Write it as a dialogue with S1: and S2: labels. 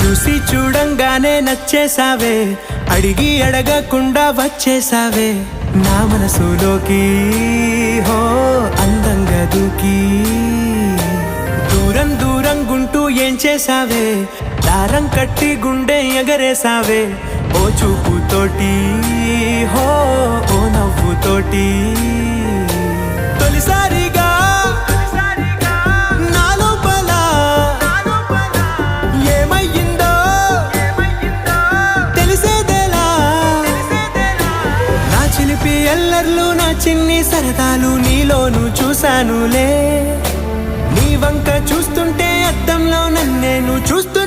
S1: చూసి చూడంగానే నచ్చేసావే, అడిగి అడగకుండా వచ్చేసావే నా మనసులోకి. హో అందంగా దూకి దూరం దూరం గుంటూ ఏం చేసావే, దారం కట్టి గుండె ఎగరేసావే ఓ చూపుతోటి. హో ఓ నవ్వుతోటి తొలిసారిగా నా లోపల ఏమయ్యిందో తెలిసేదేలా. నా చిలిపి ఎల్లర్లు నా చిన్ని సరదాలు నీలోను చూశానులే. నీ వంక చూస్తుంటే అద్దంలో నన్నేను చూస్తూ